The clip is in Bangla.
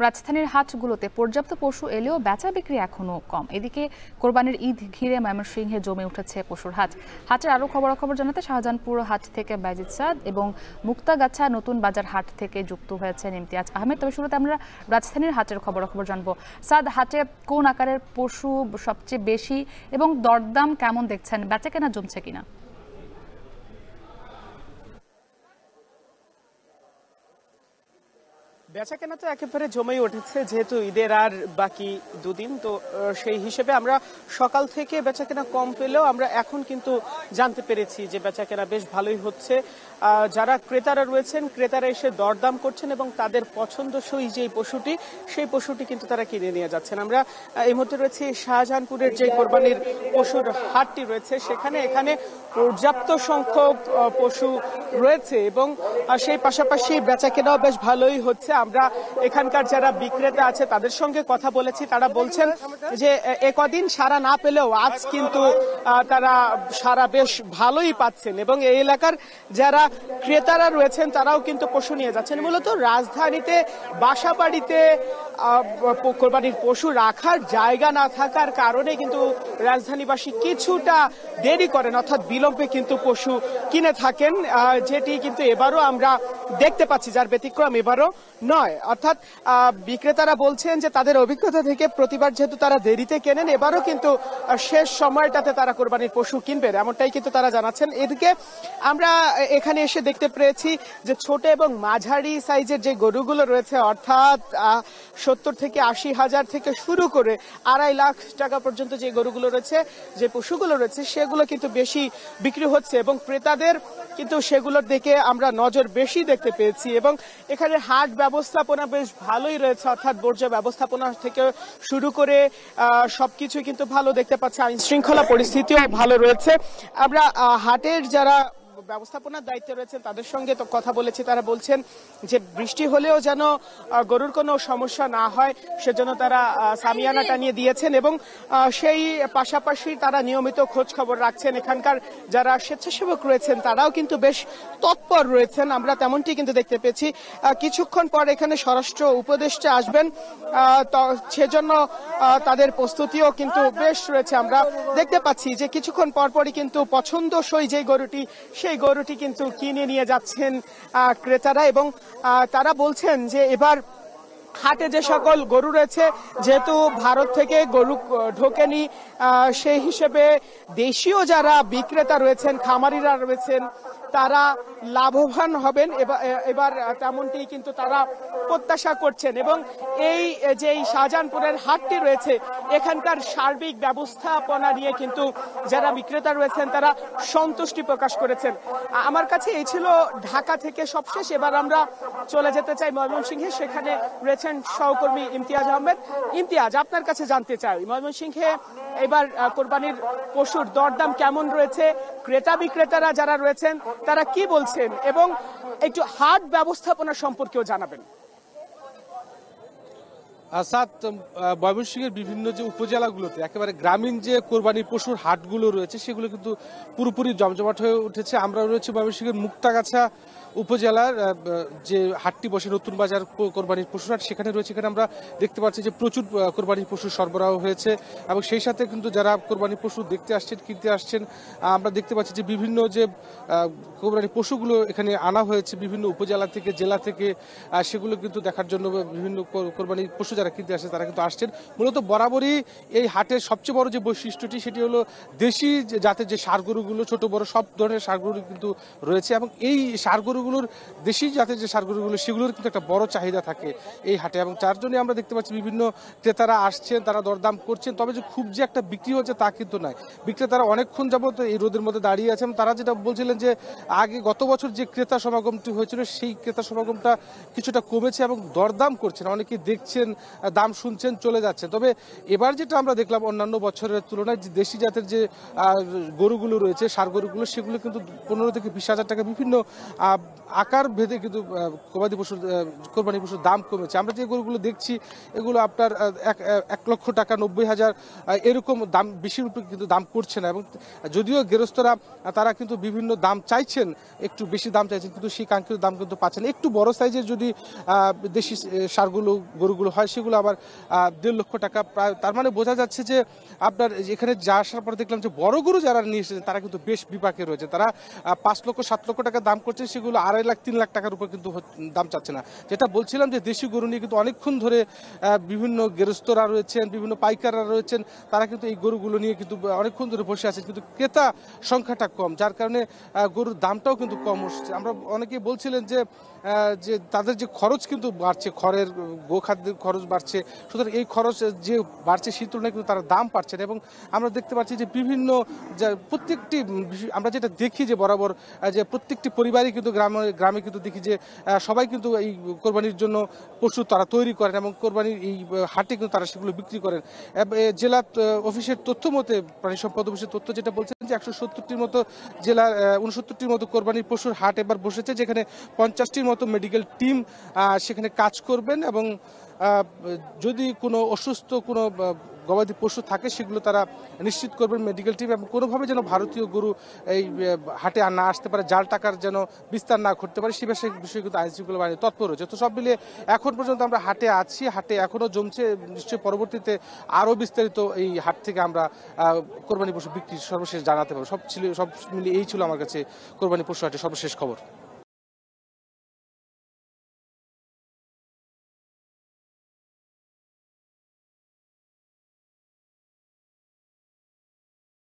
রাজধানীর হাটগুলোতে পর্যাপ্ত পশু এলেও বেচা বিক্রি এখনো কম। এদিকে কোরবানির ঈদ ঘিরে ময়মনসিংহে জমে উঠেছে পশুর হাট। হাটের আরও খবরাখবর জানাতে শাহজাহানপুর হাট থেকে বাজিদ সাদ এবং মুক্তাগাছা নতুন বাজার হাট থেকে যুক্ত হয়েছেন ইমতিয়াজ আহমেদ। তবে শুরুতে আমরা রাজধানীর হাটের খবরাখবর জানবো। সাদ, হাটে কোন আকারের পশু সবচেয়ে বেশি এবং দরদাম কেমন দেখছেন? বেচা কেনা জমছে কিনা? বেচাকেনা তো একেবারে জমেই উঠেছে, যেহেতু ঈদের আর বাকি দুদিন, তো সেই হিসেবে আমরা সকাল থেকে বেচাকেনা কম পেলেও আমরা এখন কিন্তু জানতে পেরেছি যে বেচাকেনা বেশ ভালোই হচ্ছে। যারা ক্রেতারা রয়েছেন, ক্রেতারা এসে দরদাম করছেন এবং তাদের পছন্দসই যে পশুটি, সেই পশুটি কিন্তু তারা কিনে নিয়ে যাচ্ছেন। আমরা এই মুহূর্তে রয়েছি শাহজাহানপুরের যে কোরবানির পশুর হাটটি রয়েছে সেখানে। এখানে পর্যাপ্ত সংখ্যক পশু রয়েছে এবং সেই পাশাপাশি বেচাকেনাও বেশ ভালোই হচ্ছে। আমরা এখানকার যারা বিক্রেতা আছে তাদের সঙ্গে কথা বলেছি, তারা বলছেন যে একদিন সারা না পেলেও আজ কিন্তু তারা সারা বেশ ভালোই পাচ্ছেন এবং এই এলাকার যারা ক্রেতারা রয়েছেন তারাও কিন্তু পশু নিয়ে যাচ্ছেন। মূলত রাজধানীতে বাসা বাড়িতে কোরবানির পশু রাখার জায়গা না থাকার কারণে কিন্তু রাজধানীবাসী কিছুটা দেরি করেন, অর্থাৎ বিলম্বে কিন্তু পশু কিনে থাকেন, যেটি কিন্তু এবারও আমরা দেখতে পাচ্ছি, যার ব্যতিক্রম এবারও নয়। অর্থাৎ বিক্রেতারা বলছেন যে তাদের অভিজ্ঞতা থেকে প্রতিবার যেহেতু তারা দেরিতে কেনেন, এবারও কিন্তু শেষ সময়টাতে তারা কোরবানির পশু কিনবেন, এমনটাই কিন্তু তারা জানাচ্ছেন। এদিকে আমরা এখানে এসে দেখতে পেয়েছি যে ছোট এবং মাঝারি সাইজের যে গরুগুলো রয়েছে, অর্থাৎ 70 থেকে 80 হাজার থেকে শুরু করে 2.5 লাখ টাকা পর্যন্ত যে গরুগুলো রয়েছে, যে পশুগুলো রয়েছে, সেগুলো কিন্তু বেশি বিক্রি হচ্ছে এবং ক্রেতাদের কিন্তু সেগুলোর দিকে আমরা নজর বেশি দেখতে পেয়েছি। এবং এখানে হাট ব্যবস্থাপনা বেশ ভালোই রয়েছে, অর্থাৎ বর্জ্য ব্যবস্থাপনা থেকে শুরু করে সবকিছু কিন্তু ভালো দেখতে পাচ্ছি। আইন শৃঙ্খলা পরিস্থিতিও ভালো রয়েছে। আমরা হাটের যারা ব্যবস্থাপনার দায়িত্বে রয়েছেন তাদের সঙ্গে তো কথা বলেছি, তারা বলছেন যে বৃষ্টি হলেও যেন গরুর কোনো সমস্যা না হয় সেজন্য তারা সামিয়ানা টানিয়ে দিয়েছেন এবং সেই পাশাপাশি তারা নিয়মিত খোঁজ খবর রাখছেন। এখানকার যারা স্বেচ্ছাসেবক রয়েছেন তারাও কিন্তু বেশ তৎপর রয়েছেন, আমরা তেমনটি কিন্তু দেখতে পেয়েছি। কিছুক্ষণ পর এখানে স্বরাষ্ট্র উপদেষ্টা আসবেন, সেজন্য তাদের প্রস্তুতিও কিন্তু বেশ রয়েছে। আমরা দেখতে পাচ্ছি যে কিছুক্ষণ পরপরই কিন্তু পছন্দসই যে গরুটি, সেই গরুটি কিন্তু কিনে নিয়ে যাচ্ছেন ক্রেতারা এবং তারা বলছেন যে এবার হাটে যে সকল গরু রয়েছে, যেহেতু ভারত থেকে গরু ঢোকেনি, সেই হিসেবে দেশীয় যারা বিক্রেতা রয়েছেন, খামারিরা রয়েছেন, তারা লাভবান হবেন এবার তেমনটি কিন্তু তারা প্রত্যাশা করছেন। এবং এই যে শাহজাহানপুরের হাটটি রয়েছে, এখানকার সার্বিক ব্যবস্থাপনা নিয়ে কিন্তু যারা বিক্রেতা রয়েছেন তারা সন্তুষ্টি প্রকাশ করেছেন। আমার কাছে এই ছিল ঢাকা থেকে সবশেষ। এবার আমরা চলে যেতে চাই ময়মনসিংহে, সেখানে রয়েছেন সহকর্মী ইমতিয়াজ আহমেদ। ইমতিয়াজ, আপনার কাছে জানতে চাই ময়মনসিংহে এবার কোরবানির পশুর দরদাম কেমন রয়েছে, ক্রেতা বিক্রেতারা যারা রয়েছেন তারা কি বলছেন এবং একটু হাট ব্যবস্থাপনা সম্পর্কেও জানাবেন। আসাদ, ময়মনসিংহের বিভিন্ন যে উপজেলাগুলোতে একেবারে গ্রামীণ যে কোরবানির পশুর হাটগুলো রয়েছে সেগুলো কিন্তু পুরোপুরি জমজমাট হয়ে উঠেছে। আমরা রয়েছে ময়মনসিংহের মুক্তাগাছা উপজেলার যে হাটটি বসে, নতুন বাজার কোরবানির পশুর হাট, সেখানে রয়েছে। এখানে আমরা দেখতে পাচ্ছি যে প্রচুর কোরবানির পশু সরবরাহ হয়েছে এবং সেই সাথে কিন্তু যারা কোরবানির পশু দেখতে আসছেন, কিনতে আসছেন, আমরা দেখতে পাচ্ছি যে বিভিন্ন যে কোরবানির পশুগুলো এখানে আনা হয়েছে বিভিন্ন উপজেলা থেকে, জেলা থেকে, সেগুলো কিন্তু দেখার জন্য বিভিন্ন কোরবানির পশু যারা কিনতে আসছে তারা কিন্তু আসছেন। মূলত বরাবরই এই হাটের সবচেয়ে বড় যে বৈশিষ্ট্যটি সেটি হলো দেশি জাতের যে ষাঁড় গরুগুলো, ছোট বড় সব ধরনের ষাঁড় গরু কিন্তু রয়েছে এবং এই ষাঁড় গরুগুলোর, দেশি জাতের যে ষাঁড় গরুগুলো, সেগুলোর কিন্তু একটা বড় চাহিদা থাকে এই হাটে এবং যার জন্যই আমরা দেখতে পাচ্ছি বিভিন্ন ক্রেতারা আসছেন, তারা দরদাম করছেন। তবে যে খুব যে একটা বিক্রি হচ্ছে তা কিন্তু নয়। বিক্রেতারা অনেকক্ষণ যাবত এই রোদের মধ্যে দাঁড়িয়ে আছেন। তারা যেটা বলছিলেন যে আগে গত বছর যে ক্রেতা সমাগমটি হয়েছিল সেই ক্রেতা সমাগমটা কিছুটা কমেছে এবং দরদাম করছেন, অনেকে দেখছেন, দাম শুনছেন, চলে যাচ্ছে। তবে এবার যেটা আমরা দেখলাম অন্যান্য বছরের তুলনায় যে দেশি জাতের যে গরুগুলো রয়েছে, ষাঁড় গরুগুলো, সেগুলো কিন্তু 15 থেকে 20 হাজার টাকা বিভিন্ন আকার ভেদে কিন্তু কোরবানি পশুর দাম কমেছে। আমরা যে গরুগুলো দেখছি এগুলো আপনার 1,90,000 এরকম দাম, বেশির উপরে কিন্তু দাম করছে না। এবং যদিও গৃহস্থরা তারা কিন্তু বিভিন্ন দাম চাইছেন, একটু বেশি দাম চাইছেন, কিন্তু সেই কাঙ্ক্ষিত দাম কিন্তু পাচ্ছেন। একটু বড় সাইজের যদি দেশি সারগুলো গরুগুলো হয় সেগুলো আবার 1.5 লক্ষ টাকা প্রায়। তার মানে বোঝা যাচ্ছে যে আপনার এখানে যা আসার পরে দেখলাম যে বড় গরু যারা নিয়ে এসেছেন তারা কিন্তু বেশ বিপাকে রয়েছে। তারা 5 লক্ষ 7 লক্ষ টাকা দাম করছেন, সেগুলো 2.5 লাখ 3 লাখ টাকার উপর কিন্তু দাম চাচ্ছে না। যেটা বলছিলাম যে দেশি গরু নিয়ে কিন্তু অনেকক্ষণ ধরে বিভিন্ন গৃহস্থরা রয়েছেন, বিভিন্ন পাইকাররা রয়েছেন, তারা কিন্তু এই গরুগুলো নিয়ে কিন্তু অনেকক্ষণ ধরে বসে আছেন, কিন্তু ক্রেতা সংখ্যাটা কম, যার কারণে গরুর দামটাও কিন্তু কম হচ্ছে। আমরা অনেকেই বলছিলেন যে তাদের যে খরচ কিন্তু বাড়ছে, খড়ের গোখাদ্যের খরচ বাড়ছে, সুতরাং এই খরচ যে বাড়ছে সেই তুলনায় কিন্তু তারা দাম পাচ্ছে না। এবং আমরা দেখতে পাচ্ছি যে বিভিন্ন প্রত্যেকটি আমরা যেটা দেখি যে বরাবর যে প্রত্যেকটি পরিবারই কিন্তু গ্রামে কিন্তু দেখি যে সবাই কিন্তু এই কোরবানির জন্য পশু তারা তৈরি করেন এবং কোরবানির এই হাটে কিন্তু তারা সেগুলো বিক্রি করেন। জেলা অফিসের তথ্য মতে, প্রাণী সম্পদ অফিসের তথ্য যেটা বলছেন যে 170টির মতো জেলার 69টির মতো কোরবানির পশুর হাট এবার বসেছে, যেখানে 50টির মতো মেডিকেল টিম সেখানে কাজ করবেন। এবং যদি কোনো অসুস্থ কোনো গবাদি পশু থাকে সেগুলো তারা নিশ্চিত করবেন মেডিকেল টিম, এবং কোনোভাবে যেন ভারতীয় গরু এই হাটে না আসতে পারে, জাল টাকার যেন বিস্তার না করতে পারে, সে বিষয়ে কিন্তু আইন শৃঙ্খলা বাহিনী তৎপর রয়েছে। তো সব মিলিয়ে এখন পর্যন্ত আমরা হাটে আছি, হাটে এখনও জমছে, নিশ্চয়ই পরবর্তীতে আরও বিস্তারিত এই হাট থেকে আমরা কোরবানি পশু বিক্রি সর্বশেষ জানাতে পারবো। সব মিলিয়ে এই ছিল আমার কাছে কোরবানি পশু হাটের সর্বশেষ খবর।